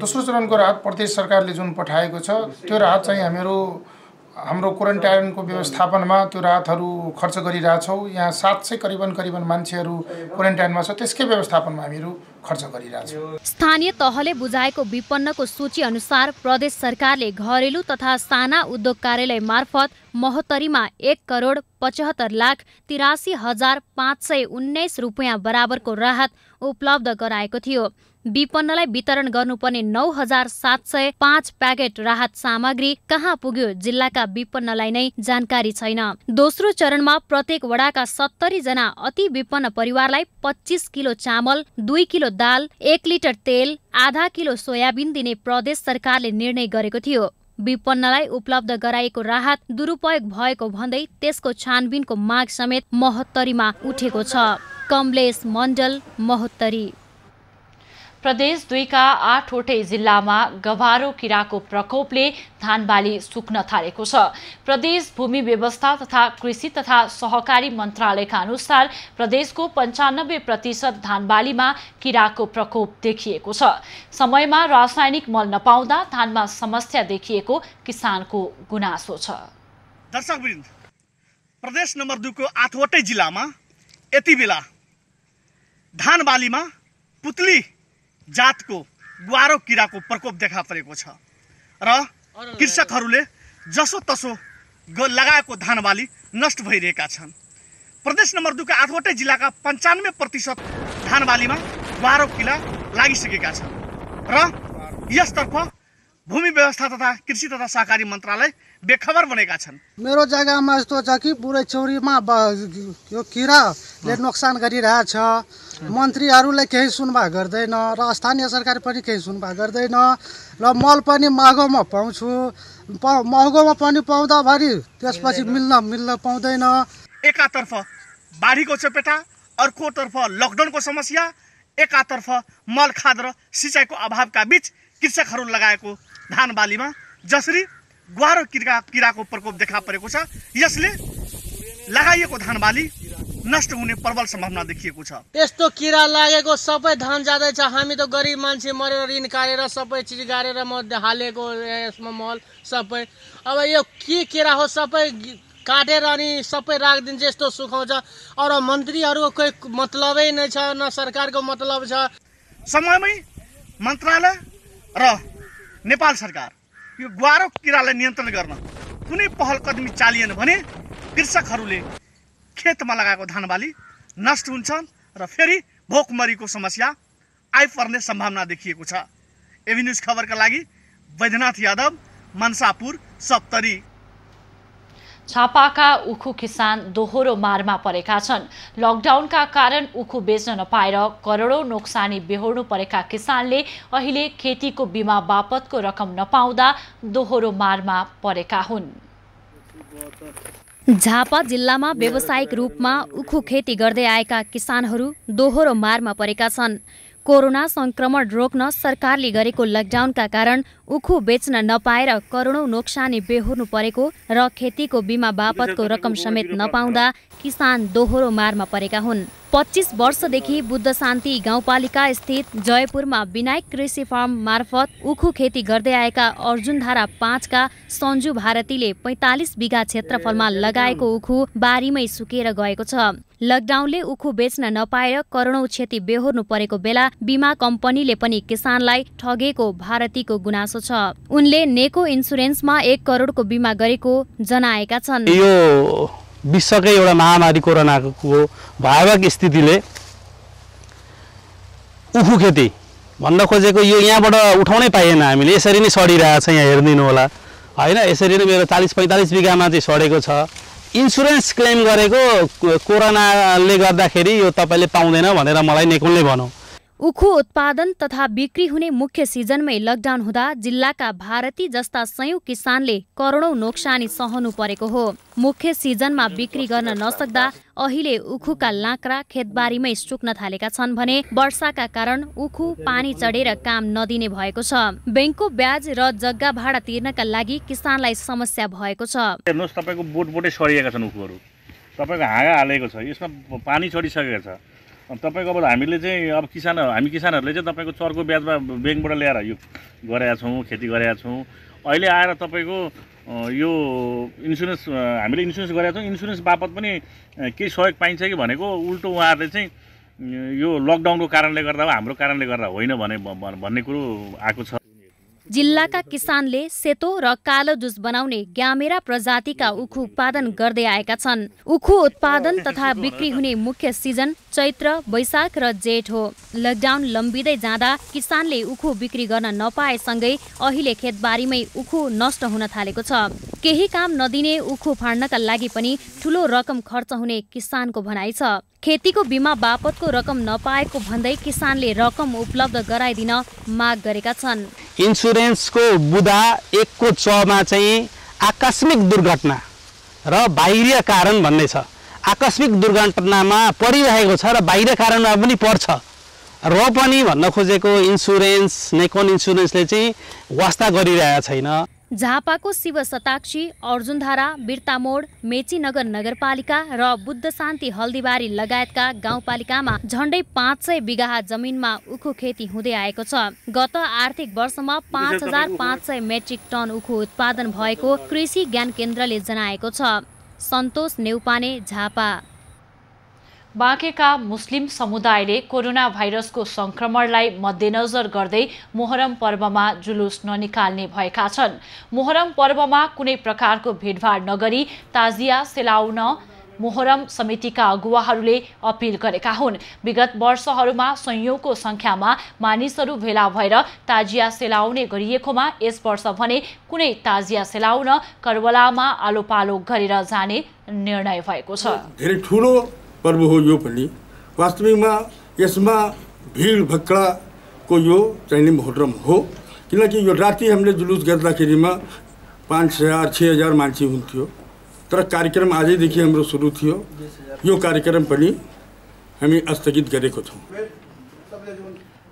दोस्रो चरणको राहत प्रदेश सरकारले जुन पठाएको छ त्यो राहत चाहिँ हाम्रो क्वारेन्टाइनको व्यवस्थापनमा त्यो राहतहरू खर्च गरिरहेछौँ। यहाँ 700 करिबन मान्छेहरू क्वारेन्टाइनमा छ, त्यसकै व्यवस्थापनमा हामीहरू खर्च गरिरहेछौँ। स्थानीय तहले बुझाएको विपन्नको सूची अनुसार प्रदेश सरकारले घरेलु तथा साना उद्योग कार्यालय मार्फत महोत्तरीमा 1,75,83,519 रुपियाँ बराबरको राहत उपलब्ध गराएको थियो। विपन्नलाई वितरण गर्नुपर्ने 9,705 प्याकेट राहत सामग्री कहाँ पुग्यो जिल्लाका विपन्नलाई नै जानकारी छैन। दोस्रो चरणमा प्रत्येक वडाका 70 जना अति विपन्न परिवारलाई 25 किलो चामल, 2 किलो दाल, 1 लिटर तेल, आधा किलो सोयाबिन दिने प्रदेश सरकारले निर्णय गरेको थियो। विपन्नलाई उपलब्ध गराएको राहत दुरुपयोग भएको भन्दै त्यसको छानबिनको माग समेत महोत्तरीमा उठेको छ। कमलेश मण्डल, महोत्तरी। प्रदेश 2 का 8वटै जिल्लामा गभारो किराको प्रकोपले धानबाली सुक्न थालेको छ। प्रदेश भूमि व्यवस्था तथा कृषि तथा सहकारी मन्त्रालयका अनुसार प्रदेशको 95% धानबालीमा किराको प्रकोप देखिएको छ। समयमा रासायनिक मल नपाउँदा धानमा समस्या देखिएको किसानको गुनासो छ। दर्शकवृन्द, प्रदेश नम्बर 2 को 8वटै जिल्लामा यति बेला धानबालीमा पुतली जातको ग्वारो किराको प्रकोप देखा परेको छ र कृषकहरूले जसोतसो लगाएको धानबाली नष्ट भइरहेका छन्। प्रदेश नम्बर 2 का 8वटै जिल्लाका 95% धानबालीमा ग्वारो किरा लागिसकेका छन् र यसतर्फ भूमि व्यवस्था तथा कृषि तथा सहकारी मन्त्रालय बेखबर बनेका छन्। मेरो जग्गामा यस्तो छ कि पुरै चौरीमा यो किराले नोक्सान गरिरहेछ। मन्त्रीहरूले केही सुनवाई गर्दैन र स्थानीय सरकार पनि केही सुनवाई गर्दैन र मल पनि महँगोमा पाउँछु, महँगोमा पनि पाउँदाभरि त्यसपछि मिल्न पाउँदैन। एकातर्फ बाढीको चपेटा, अर्कोतर्फ लकडाउनको समस्या, एकातर्फ मल खाद र सिँचाइको अभावका बीच कृषकहरू लगाएको धानबालीमा जसरी ग्वारो किराको प्रकोप देखा परेको छ, यसले लगाइएको धानबाली नष्ट हुने प्रबल सम्भावना देखिएको छ। यस्तो किरा लागेको सबै धान जाँदैछ। हामी त गरिब मान्छे मरेर ऋण काटेर सबै चिज गाडेर म हालेको यसमा मल सबै। अब यो के किरा हो, सबै काटेर अनि सबै राखिदिन्छ, यस्तो सुखाउँछ। अरू मन्त्रीहरूको कोही मतलबै नै छ, न सरकारको मतलब छ। समयमै मन्त्रालय र नेपाल सरकार यो ग्वारो किरालाई नियन्त्रण गर्न कुनै पहल कदमी चालिएन भने कृषकहरूले खेतमा लगाएको धानबाली नष्ट हुन्छन् र फेरि भोकमरीको समस्या आइपर्ने सम्भावना देखिएको छ। एबी न्यूज खबरका लागि वैद्यनाथ यादव, मनसापुर, सप्तरी। झापाका उखु किसान दोहोरो मारमा परेका छन्। लकडाउनका कारण उखु बेच्न नपाएर करोडौं नोक्सानी बेहोर्नु परेका किसानले अहिले खेतीको बिमा बापतको रकम नपाउँदा दोहोरो मारमा परेका हुन्। झापा जिल्लामा व्यावसायिक रूपमा उखु खेती गर्दै आएका किसानहरू दोहोरो मारमा परेका छन्। कोरोना संक्रमण रोक्न सरकारले गरेको लकडाउनका कारण उखु बेच्न नपाएर करोडौं नोक्सानी बेहोर्नु परेको र खेतीको बिमा बापतको रकम समेत नपाउँदा किसान दोहोरो मारमा परेका हुन्। 25 वर्षदेखि बुद्ध शान्ति गाउँपालिका स्थित जयपुरमा विनायक कृषि फार्म मार्फत उखु खेती गर्दै आएका अर्जुनधारा 5 का सञ्जु भारतीले 45 बिघा क्षेत्रफलमा लगाएको उखु बारीमै सुकेर गएको छ। लकडाउनले उखु बेच्न नपाएर करोडौं क्षति बेहोर्नु परेको बेला बिमा कम्पनीले पनि किसानलाई ठगेको भारतीको गुनासो छ। उनले नेको इन्सुरेन्समा 1 करोडको बिमा गरेको जनाएका छन्। यो विश्वकै एउटा महामारी कोरोनाको भयावह स्थितिले उखु खेती भन्न खोजेको यो यहाँबाट उठाउनै पाइएन। हामीले यसरी नै सडिरहेको छ, यहाँ हेरिदिनु होला हैन। यसरी नै मेरो 40-45 बिघामा चाहिँ सडेको छ। इन्सुरेन्स क्लेम गरेको कोरोनाले गर्दाखेरि यो तपाईले पाउँदैन भनेर मलाई नेकुलले भन्यो। उखु उत्पादन तथा बिक्री हुने मुख्य सिजनमै लकडाउन हुँदा जिल्लाका भारती जस्ता सयौं किसानले करोडौं नोक्सानी सहनु परेको हो। मुख्य सिजनमा बिक्री गर्न नसक्दा अहिले उखुका लाक्रा खेतबारीमै सुक्न थालेका छन् भने वर्षाका कारण उखु पानी चढेर काम नदिने भएको छ। बैंकको ब्याज र जग्गा भाडा तिर्नका लागि किसानलाई समस्या भएको छ। हेर्नुस्, तपाईको बोटै सडिएका छन् उखुहरू, तपाईको हाँगा हालेको छ, यसमा पानी चढिसकेको छ। तपाईको अब हामी किसानहरूले चाहिँ तपाईको चर्को ब्याजमा बैंकबाट ल्याएर यो गरेका छौँ, खेती गरेका छौँ। अहिले आएर तपाईको यो इन्सुरेन्स हामीले इन्सुरेन्स गरेका छौँ, इन्सुरेन्स बापत पनि केही सहयोग पाइन्छ कि भनेको उल्टो उहाँहरूले चाहिँ यो लकडाउनको कारणले गर्दा हाम्रो कारणले गर्दा होइन भन्ने कुरो आएको छ। जिल्लाका किसानले सेतो र कालो जुस बनाउने ग्यामेरा प्रजातिका उखु उत्पादन गर्दै आएका छन्। उखु उत्पादन तथा बिक्री हुने मुख्य सिजन चैत्र, वैशाख र जेठ हो। लकडाउन लम्बिँदै जाँदा किसानले उखु बिक्री गर्न नपाएसँगै अहिले खेतबारीमै उखु नष्ट हुन थालेको छ। केही काम नदिने उखु फाड्नका लागि पनि ठूलो रकम खर्च हुने किसानको भनाइ छ। खेतीको बिमा बापतको रकम नपाएको भन्दै किसानले रकम उपलब्ध गराइदिन माग गरेका छन्। इन्सुरेन्सको बुदा 1 को 6 मा चाहिँ आकस्मिक दुर्घटना र बाहिरी कारण भन्ने छ। आकस्मिक दुर्घटनामा परिरहेको छ र बाहिरी कारणमा पनि पर्छ र पनि भन्न खोजेको इन्सुरेन्स नेकोन इन्सुरेन्सले चाहिँ वास्ता गरिरहेको छैन। झापाको शिव शताक्षी, अर्जुनधारा, बिर्तामोड, मेचीनगर नगरपालिका र बुद्ध शान्ति हल्दीबारी लगायतका गाउँपालिकामा झण्डै 500 बिघा जमिनमा उखु खेती हुँदै आएको छ। गत आर्थिक वर्षमा 5500 मेट्रिक टन उखु उत्पादन भएको कृषि ज्ञान केन्द्रले जनाएको छ। सन्तोष नेउपाने, झापा। बाँकेका मुस्लिम समुदायले कोरोना भाइरसको संक्रमणलाई मध्यनजर गर्दै मोहरम पर्वमा जुलुस ननिकाल्ने भएका छन्। मोहरम पर्वमा कुनै प्रकारको भिडभाड नगरी ताजिया सेलाउन मोहरम समितिका अगुवाहरूले अपिल गरेका हुन्। विगत वर्षहरूमा संयौंको संख्यामा मानिसहरू भेला भएर ताजिया सेलाउने गरिएकोमा यस वर्ष भने कुनै ताजिया सेलाउन करबलामा आलोपालो गरेर जाने निर्णय भएको छ। धेरै ठूलो पर्व हो यो पनि। वास्तविकमा यसमा भिड भक्कडाको यो चाहिने मोहरम हो, किनकि यो राति हामीले जुलुस गर्दाखेरिमा 5000-6000 मान्छे हुन्थ्यो, तर कार्यक्रम आजैदेखि हाम्रो सुरु थियो। यो कार्यक्रम पनि हामी स्थगित गरेको छौँ।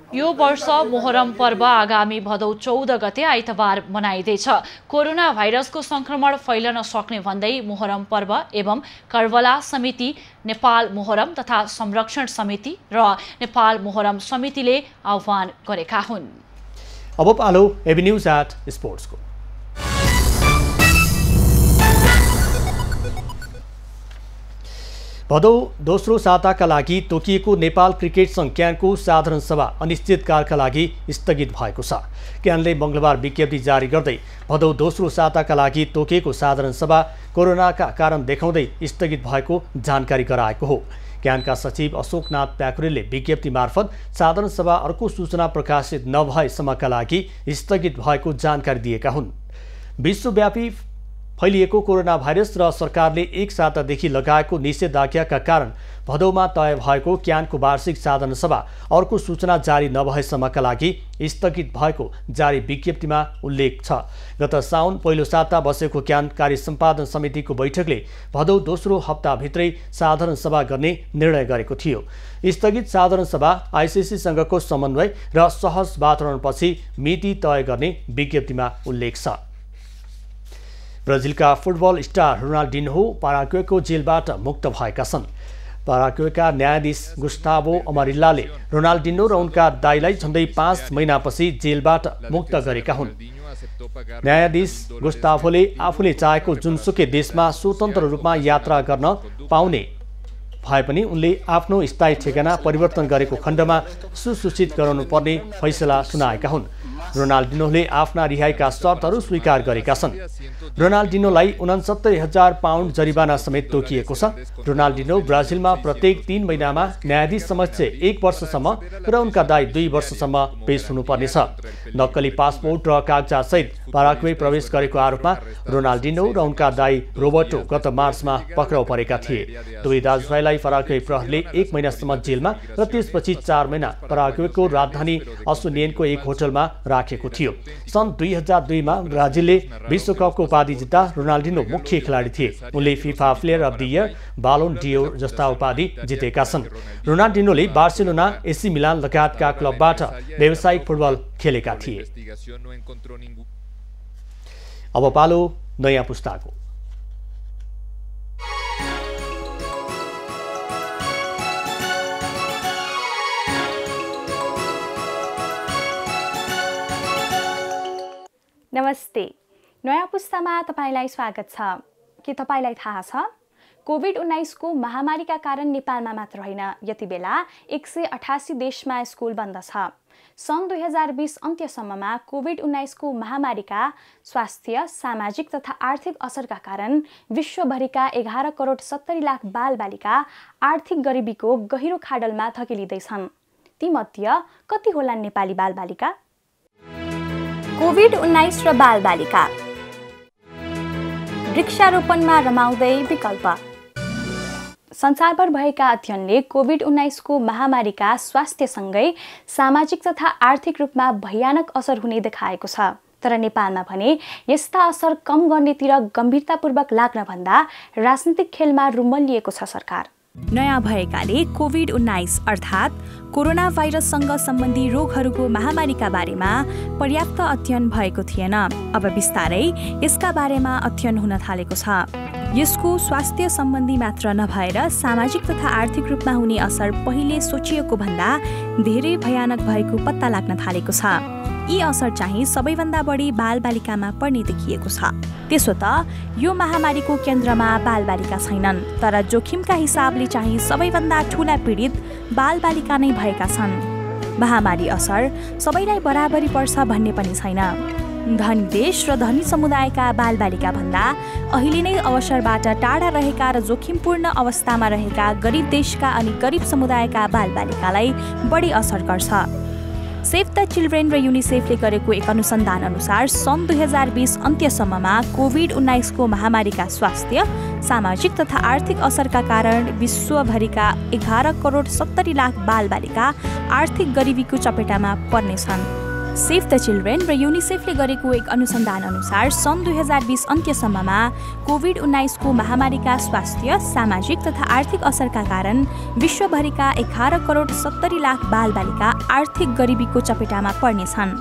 यो वर्ष मोहरम पर्व आगामी भदौ 14 गते आइतबार मनाइँदैछ। कोरोना भाइरसको संक्रमण फैलन सक्ने भन्दै मोहरम पर्व एवं करबला समिति, नेपाल मोहरम तथा संरक्षण समिति र नेपाल मोहरम समितिले आह्वान गरेका हुन्। अब पालो एबी न्यूज एट स्पोर्ट्सको। भदौ दोस्रो साताका लागि तोकिएको नेपाल क्रिकेट संघ क्यानको साधारण सभा अनिश्चितकालका लागि स्थगित भएको छ। क्यानले मंगलबार विज्ञप्ति जारी गर्दै भदौ दोस्रो साताका लागि तोकिएको साधारण सभा कोरोनाका कारण देखाउँदै स्थगित भएको जानकारी गराएको हो। क्यानका सचिव अशोकनाथ प्याकुरेलले विज्ञप्ति मार्फत साधारण सभा अर्को सूचना प्रकाशित नभएसम्मका लागि स्थगित भएको जानकारी दिएका हुन्। विश्वव्यापी फैलिएको कोरोना भाइरस र सरकारले एक सातादेखि लगाएको निषेधाज्ञाका कारण भदौमा तय भएको क्यानको वार्षिक साधारण सभा अर्को सूचना जारी नभएसम्मका लागि स्थगित भएको जारी विज्ञप्तिमा उल्लेख छ। गत साउन पहिलो साता बसेको क्यान कार्य सम्पादन समितिको बैठकले भदौ दोस्रो हप्ताभित्रै साधारण सभा गर्ने निर्णय गरेको थियो। स्थगित साधारण सभा आइसिसीसँगको समन्वय र सहज वातावरणपछि मिति तय गर्ने विज्ञप्तिमा उल्लेख छ। ब्राजिलका फुटबल स्टार रोनाल्डिन्हो पाराग्वेको जेलबाट मुक्त भएका छन्। पाराग्वेका न्यायाधीश गुस्ताभो अमारिल्लाले रोनाल्डिन्हो र उनका दाइलाई झन्डै 5 महिनापछि जेलबाट मुक्त गरेका हुन्। न्यायाधीश गुस्ताभोले आफूले चाहेको जुनसुकै देशमा स्वतन्त्र रूपमा यात्रा गर्न पाउने भए पनि उनले आफ्नो स्थायी ठेगाना परिवर्तन गरेको खण्डमा सुसूचित गराउनुपर्ने फैसला सुनाएका हुन्। रोनाल्डिन्होले आफ्ना रिहाइका शर्तहरू स्वीकार गरेका छन्। रोनाल्डिन्होलाई 69,000 पाउन्ड जरिवाना समेत तोकिएको छ। रोनाल्डिन्हो ब्राजिलमा प्रत्येक 3 महिनामा न्यायाधीश समक्ष 1 वर्षसम्म र उनका दाइ 2 वर्षसम्म पेश हुनुपर्नेछ। नक्कली पासपोर्ट र कागजातसहित पाराग्वे प्रवेश गरेको आरोपमा रोनाल्डिन्हो र उनका दाइ रोबर्टो गत मार्चमा पक्राउ परेका थिए। दुवै दाजुभाइलाई पाराग्वे प्रहरीले 1 महिनासम्म जेलमा र त्यसपछि 4 महिना पाराग्वेको राजधानी असुनियनको एक होटलमा राखेको थियो। सन् 2002 मा ब्राजिलले विश्वकपको उपाधि जित्दा रोनाल्डिन्हो मुख्य खेलाडी थिए। उनले FIFA player of the year, Ballon d'Or जस्ता उपाधि जितेका छन्। रोनाल्डिन्होले बार्सिलोना, एसी मिलान लगायतका क्लबबाट व्यावसायिक फुटबल खेलेका थिए। अब पालो नयाँ पुस्ताको। नमस्ते, नयाँ पुस्तामा तपाईलाई स्वागत छ। के तपाईलाई थाहा छ कोभिड-19 को महामारीका कारण नेपालमा मात्र होइन, यति बेला 188 देशमा स्कुल बन्द छ। सन् 2020 अन्त्यसम्ममा कोभिड-19 को महामारीका स्वास्थ्य, सामाजिक तथा आर्थिक असरका कारण विश्वभरिका 11 करोड 70 लाख बालबालिका आर्थिक गरिबीको गहिरो खाडलमा धकेलिँदैछन्। तीमध्ये कति होलान् नेपाली बालबालिका? कोभिड-19 र बालबालिका, वृक्षारोपणमा रमाउँदै विकल्प। संसारभर भएका अध्ययनले कोभिड-19 को महामारीका स्वास्थ्यसँगै सामाजिक तथा आर्थिक रूपमा भयानक असर हुने देखाएको छ। तर नेपालमा भने यस्ता असर कम गर्नेतिर गम्भीरतापूर्वक लाग्न भन्दा राजनीतिक खेलमा रुमल्लिएको छ सरकार। नयाँ भएकाले कोभिड-19 अर्थात् कोरोना भाइरससँग सम्बन्धी रोगहरूको महामारीका बारेमा पर्याप्त अध्ययन भएको थिएन। अब बिस्तारै यसका बारेमा अध्ययन हुन थालेको छ। यसको स्वास्थ्य सम्बन्धी मात्र नभएर सामाजिक तथा आर्थिक रूपमा हुने असर पहिले सोचिएको भन्दा धेरै भयानक भएको पत्ता लाग्न थालेको छ। यी असर चाहिँ सबैभन्दा बढी बालबालिकामा पर्ने देखिएको छ। त्यसो त यो महामारीको केन्द्रमा बालबालिका छैनन्, तर जोखिमका हिसाबले चाहिँ सबैभन्दा ठूला पीडित बालबालिका नै भएका छन्। महामारी असर सबैलाई बराबरी पर्छ भन्ने पनि छैन। धनी देश र धनी समुदायका बालबालिका भन्दा अहिले नै अवसरबाट टाढा रहेका र जोखिमपूर्ण अवस्थामा रहेका गरिब देशका अनि गरिब समुदायका बालबालिकालाई बढी असर गर्छ। सेभ द चिल्ड्रेन र युनिसेफले गरेको एक अनुसन्धान अनुसार सन् 2020 अन्त्यसम्ममा कोभिड-19 को महामारीका स्वास्थ्य, सामाजिक तथा आर्थिक असरका कारण विश्वभरिका 11 करोड 70 लाख बालबालिका आर्थिक गरिबीको चपेटामा पर्नेछन्। सेभ द चिल्ड्रेन र युनिसेफले गरेको एक अनुसन्धान अनुसार सन् 2020 अन्त्यसम्ममा कोभिड-19 को महामारीका स्वास्थ्य, सामाजिक तथा आर्थिक असरका कारण विश्वभरिका 11 करोड 70 लाख बालबालिका आर्थिक गरिबीको चपेटामा पर्नेछन्।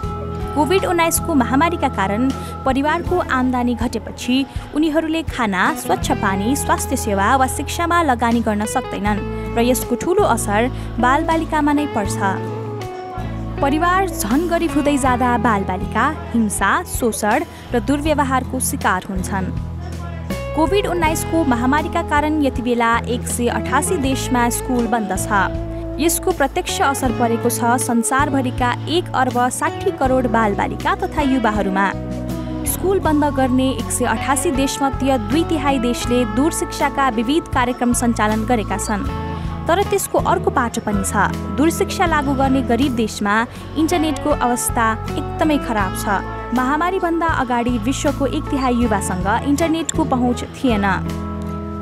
कोभिड-19 को महामारीका कारण परिवारको आम्दानी घटेपछि उनीहरूले खाना, स्वच्छ पानी, स्वास्थ्य सेवा वा शिक्षामा लगानी गर्न सक्दैनन् र यसको ठूलो असर बालबालिकामा नै पर्छ। परिवार झन गरिब हुँदै जाँदा बालबालिका हिंसा, शोषण र दुर्व्यवहारको शिकार हुन्छन्। कोभिड-19 को महामारीका कारण यति बेला 188 देशमा स्कुल बन्द छ। यसको प्रत्यक्ष असर परेको छ संसारभरिका 1 अर्ब 60 करोड बालबालिका तथा युवाहरूमा। स्कुल बन्द गर्ने 188 देशमध्ये 2/3 देशले दूर शिक्षाका विविध कार्यक्रम सञ्चालन गरेका छन्। तर त्यसको अर्को पाटो पनि छ। दूर शिक्षा लागू गर्ने गरिब देशमा इन्टरनेटको अवस्था एकदमै खराब छ। महामारीभन्दा अगाडि विश्वको 1/3 युवासँग इन्टरनेटको पहुँच थिएन।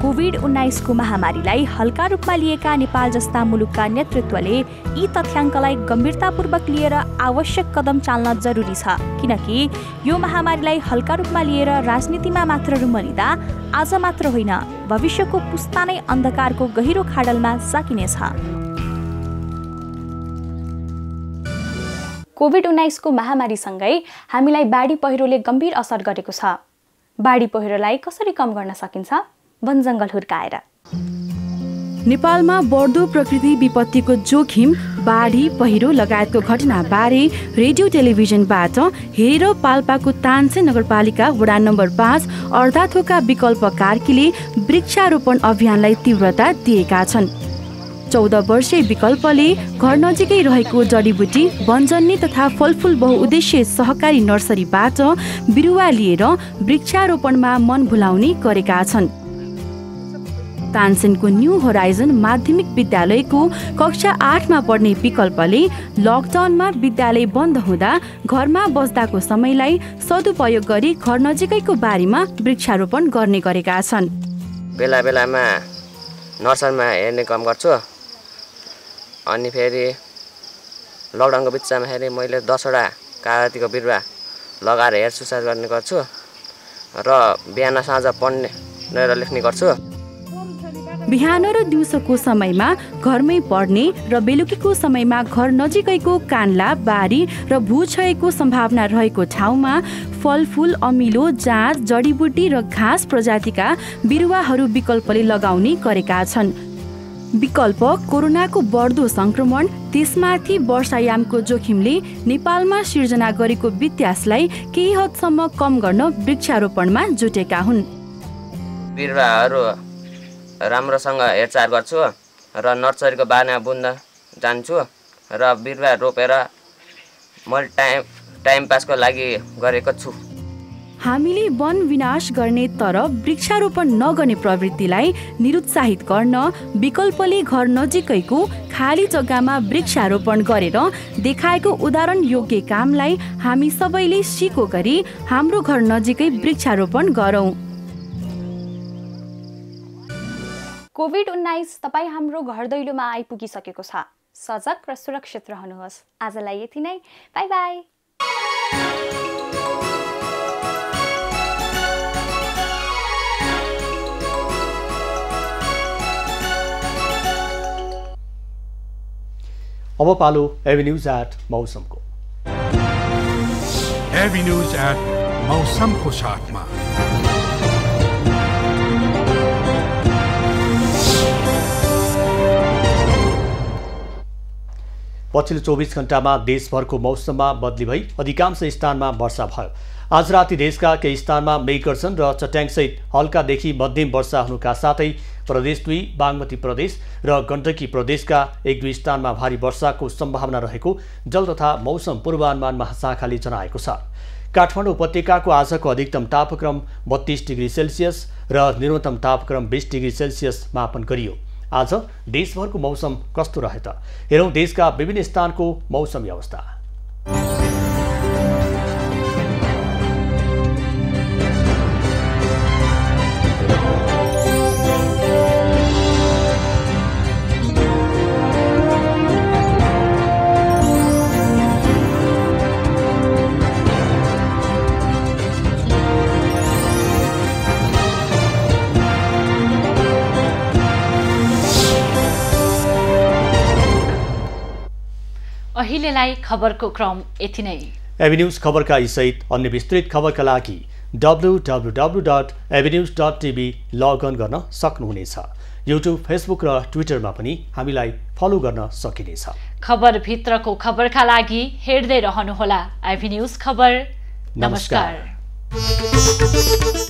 कोभिड-19 को महामारीलाई हल्का रूपमा लिएका नेपाल जस्ता मुलुकका नेतृत्वले यी तथ्याङ्कलाई गम्भीरतापूर्वक लिएर आवश्यक कदम चाल्न जरुरी छ, किनकि यो महामारीलाई हल्का रूपमा लिएर राजनीतिमा मात्र रुमलिँदा आज मात्र होइन, भविष्यको पुस्ता नै अन्धकारको गहिरो खाडलमा साकिनेछ। कोभिड-19 को महामारीसँगै हामीलाई बाढी पहिरोले गम्भीर असर गरेको छ। बाढी पहिरोलाई कसरी कम गर्न सकिन्छ? वनजङ्गल हुर्काएर। नेपालमा बढ्दो प्रकृति विपत्तिको जोखिम, बाढी पहिरो लगायतको घटनाबारे रेडियो टेलिभिजनबाट हेरेर पाल्पाको तानसेन नगरपालिका वडा नम्बर 5 अर्धाथोका विकल्प कार्कीले वृक्षारोपण अभियानलाई तीव्रता दिएका छन्। 14 वर्षीय विकल्पले घर नजिकै रहेको जडीबुटी, वनजन्य तथा फलफुल बहुउद्देश्य सहकारी नर्सरीबाट बिरुवा लिएर वृक्षारोपणमा मन भुलाउने गरेका छन्। तानसेनको न्यू होराइजन माध्यमिक विद्यालयको कक्षा 8 मा पढ्ने विकल्पले लकडाउनमा विद्यालय बन्द हुँदा घरमा बस्दाको समयलाई सदुपयोग गरी घर नजिकैको बारीमा वृक्षारोपण गर्ने गरेका छन्। बेला बेलामा नर्सरीमा हेर्ने काम गर्छु, अनि फेरि लकडाउनको बिचमा फेरि मैले 10 वटा कागतीको बिरुवा लगाएर हेरसुसार गर्ने गर्छु र बिहान साँझ पढ्ने र लेख्ने गर्छु। बिहान र दिउँसोको समयमा घरमै पढ्ने र बेलुकीको समयमा घर नजिकैको कान्ला, बारी र भूक्षयको सम्भावना रहेको ठाउँमा फलफुल, अमिलो, जाँच, जडीबुटी र घाँस प्रजातिका बिरुवाहरू विकल्पले लगाउने गरेका छन्। विकल्प कोरोनाको बढ्दो संक्रमण, त्यसमाथि वर्षायामको जोखिमले नेपालमा सिर्जना गरेको व्यत्यासलाई केही हदसम्म कम गर्न वृक्षारोपणमा जुटेका हुन्। बिरुवाहरू राम्रोसँग हेरचाह गर्छु र नर्सरीको बारेमा बुझ्न जान्छु र बिरुवा रोपेर मैले टाइम पासको लागि गरेको छु। हामीले वन विनाश गर्ने तर वृक्षारोपण नगर्ने प्रवृत्तिलाई निरुत्साहित गर्न विकल्पले घर नजिकैको खाली जग्गामा वृक्षारोपण गरेर देखाएको उदाहरण योग्य कामलाई हामी सबैले सिको गरी हाम्रो घर नजिकै वृक्षारोपण गरौँ। कोभिड-19 तपाईँ हाम्रो घर दैलोमा आइपुगिसकेको छ। सजग र सुरक्षित रहनुहोस्। आजलाई यति नै। By by. अब पालो एभिन्यूज एट मौसमको। एभिन्यूज एट मौसमको साथमा पछिल्लो 24 घण्टामा देशभरको मौसममा बदली भई अधिकांश स्थानमा वर्षा भयो। आज राति देशका केही स्थानमा मेघगर्जन र चट्याङसहित हल्कादेखि मध्यम वर्षा हुनुका साथै प्रदेश 2, बागमती प्रदेश र गण्डकी प्रदेशका 1-2 स्थानमा भारी वर्षाको सम्भावना रहेको जल तथा मौसम पूर्वानुमान महाशाखाले जनाएको छ। काठमाडौँ उपत्यकाको आजको अधिकतम तापक्रम 32 डिग्री सेल्सियस र न्यूनतम तापक्रम 20 डिग्री सेल्सियस मापन गरियो। आज देशभरको मौसम कस्तो रहे त? हेरौँ देशका विभिन्न स्थानको मौसमी अवस्था। अहिलेलाई खबरको क्रम यति नै। एभिन्यूज खबरका यी सहित अन्य विस्तृत खबरका लागि www.avenews.tv लगइन गर्न सक्नुहुनेछ। युट्युब, फेसबुक र ट्विटरमा पनि हामीलाई फलो गर्न सकिनेछ। खबरभित्रको खबरका लागि हेर्दै रहनुहोला एभिन्यूज खबर। नमस्कार।